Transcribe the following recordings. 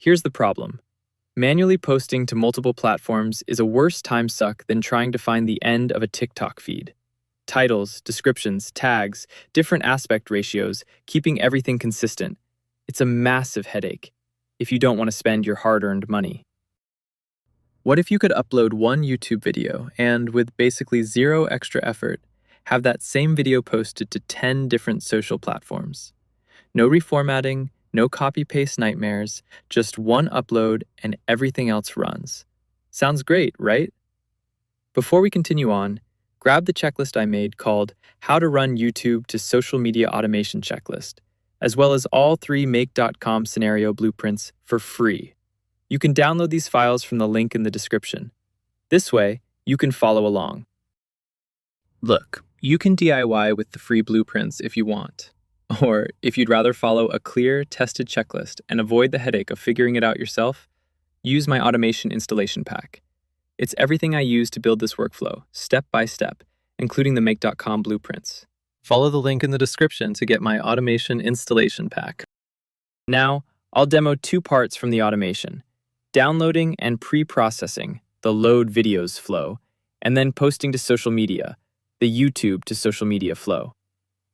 Here's the problem. Manually posting to multiple platforms is a worse time suck than trying to find the end of a TikTok feed. Titles, descriptions, tags, different aspect ratios, keeping everything consistent. It's a massive headache if you don't want to spend your hard-earned money. What if you could upload one YouTube video and, with basically zero extra effort, have that same video posted to 10 different social platforms? No reformatting, no copy-paste nightmares, just one upload and everything else runs. Sounds great, right? Before we continue on, grab the checklist I made called How to Run YouTube to Social Media Automation Checklist, as well as all 3 Make.com scenario blueprints for free. You can download these files from the link in the description. This way, you can follow along. Look, you can DIY with the free blueprints if you want. Or, if you'd rather follow a clear, tested checklist and avoid the headache of figuring it out yourself, use my automation installation pack. It's everything I use to build this workflow, step by step, including the Make.com blueprints. Follow the link in the description to get my automation installation pack. Now, I'll demo 2 parts from the automation: downloading and pre-processing, the load videos flow, and then posting to social media, the YouTube to social media flow.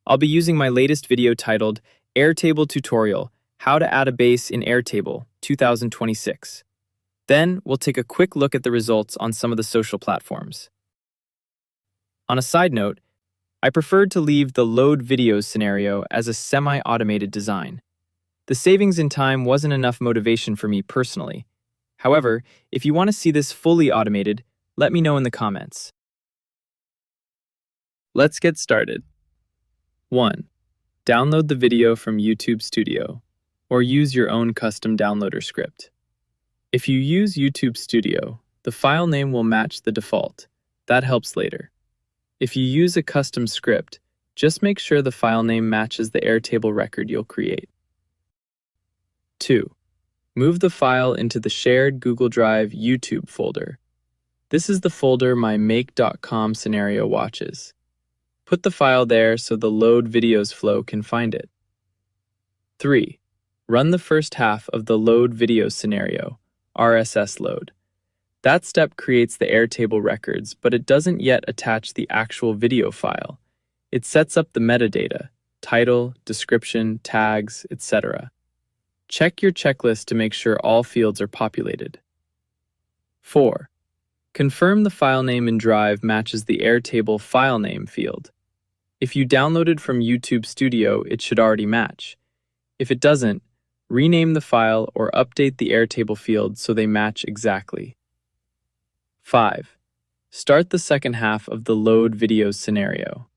I'll be using my latest video titled Airtable Tutorial, How to Add a Base in Airtable 2026. Then, we'll take a quick look at the results on some of the social platforms. On a side note, I preferred to leave the load videos scenario as a semi-automated design. The savings in time wasn't enough motivation for me personally. However, if you want to see this fully automated, let me know in the comments. Let's get started. 1. Download the video from YouTube Studio, or use your own custom downloader script. If you use YouTube Studio, the file name will match the default. That helps later. If you use a custom script, just make sure the file name matches the Airtable record you'll create. 2. Move the file into the shared Google Drive YouTube folder. This is the folder my Make.com scenario watches. Put the file there so the load videos flow can find it. 3. Run the first half of the load videos scenario, RSS load. That step creates the Airtable records, but it doesn't yet attach the actual video file. It sets up the metadata, title, description, tags, etc. Check your checklist to make sure all fields are populated. 4. Confirm the file name in Drive matches the Airtable file name field. If you downloaded from YouTube Studio, it should already match. If it doesn't, rename the file or update the Airtable field so they match exactly. 5. Start the second half of the load videos scenario.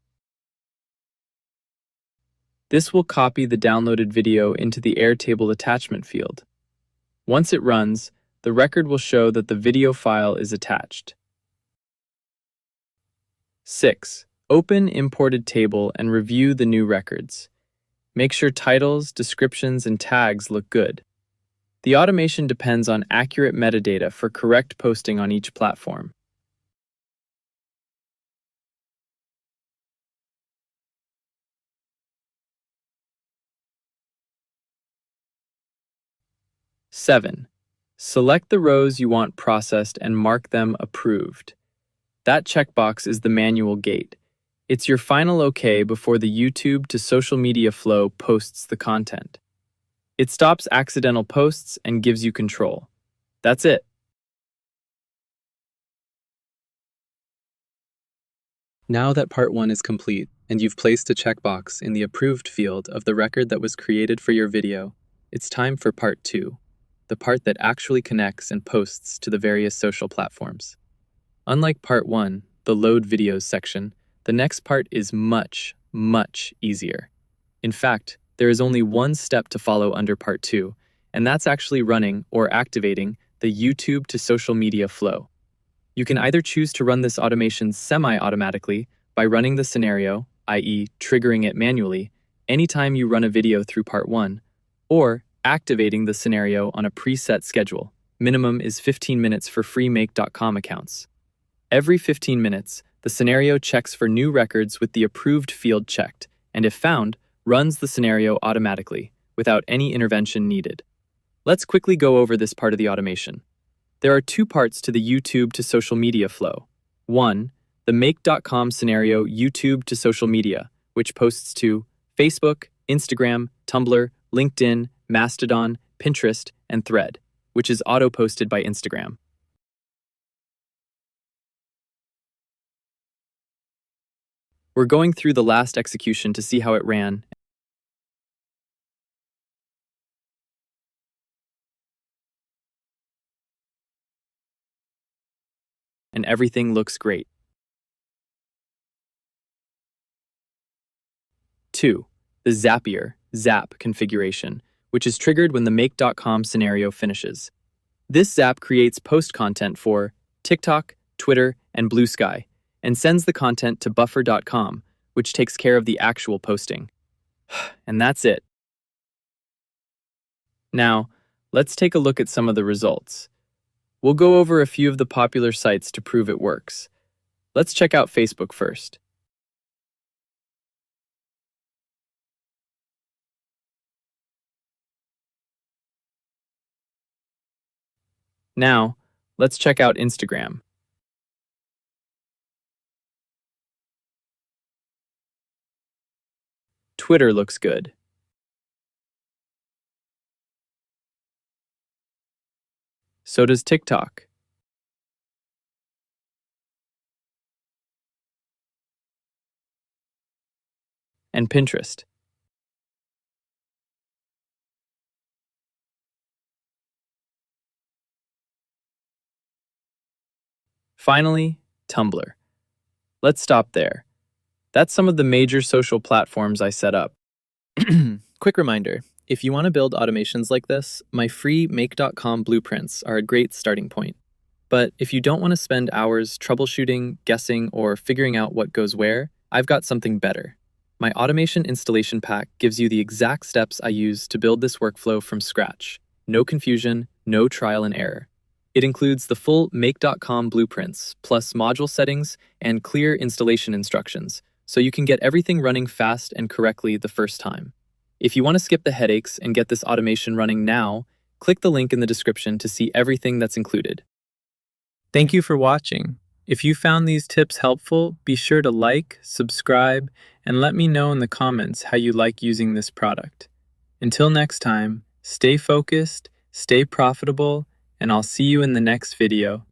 This will copy the downloaded video into the Airtable attachment field. Once it runs, the record will show that the video file is attached. 6. Open imported table and review the new records. Make sure titles, descriptions, and tags look good. The automation depends on accurate metadata for correct posting on each platform. Seven. Select the rows you want processed and mark them approved. That checkbox is the manual gate. It's your final OK before the YouTube to social media flow posts the content. It stops accidental posts and gives you control. That's it. Now that part 1 is complete and you've placed a checkbox in the approved field of the record that was created for your video, it's time for part 2, the part that actually connects and posts to the various social platforms. Unlike part 1, the load videos section, the next part is much, much easier. In fact, there is only one step to follow under part 2, and that's actually running or activating the YouTube to social media flow. You can either choose to run this automation semi-automatically by running the scenario, i.e. triggering it manually, anytime you run a video through part 1, or activating the scenario on a preset schedule. Minimum is 15 minutes for free Make.com accounts. Every 15 minutes, the scenario checks for new records with the approved field checked, and if found, runs the scenario automatically, without any intervention needed. Let's quickly go over this part of the automation. There are two parts to the YouTube to social media flow. One, the make.com scenario YouTube to social media, which posts to Facebook, Instagram, Tumblr, LinkedIn, Mastodon, Pinterest, and Thread, which is auto-posted by Instagram. We're going through the last execution to see how it ran, and everything looks great. 2. The Zapier Zap configuration, which is triggered when the make.com scenario finishes. This Zap creates post content for TikTok, Twitter, and BlueSky, and sends the content to buffer.com, which takes care of the actual posting. And that's it. Now, let's take a look at some of the results. We'll go over a few of the popular sites to prove it works. Let's check out Facebook first. Now, let's check out Instagram. Twitter looks good. So does TikTok. And Pinterest. Finally, Tumblr. Let's stop there. That's some of the major social platforms I set up. Quick reminder, if you want to build automations like this, my free make.com blueprints are a great starting point. But if you don't want to spend hours troubleshooting, guessing, or figuring out what goes where, I've got something better. My automation installation pack gives you the exact steps I use to build this workflow from scratch. No confusion, no trial and error. It includes the full make.com blueprints, plus module settings and clear installation instructions, so you can get everything running fast and correctly the first time. If you want to skip the headaches and get this automation running now, click the link in the description to see everything that's included. Thank you for watching. If you found these tips helpful, be sure to like, subscribe, and let me know in the comments how you like using this product. Until next time, stay focused, stay profitable, and I'll see you in the next video.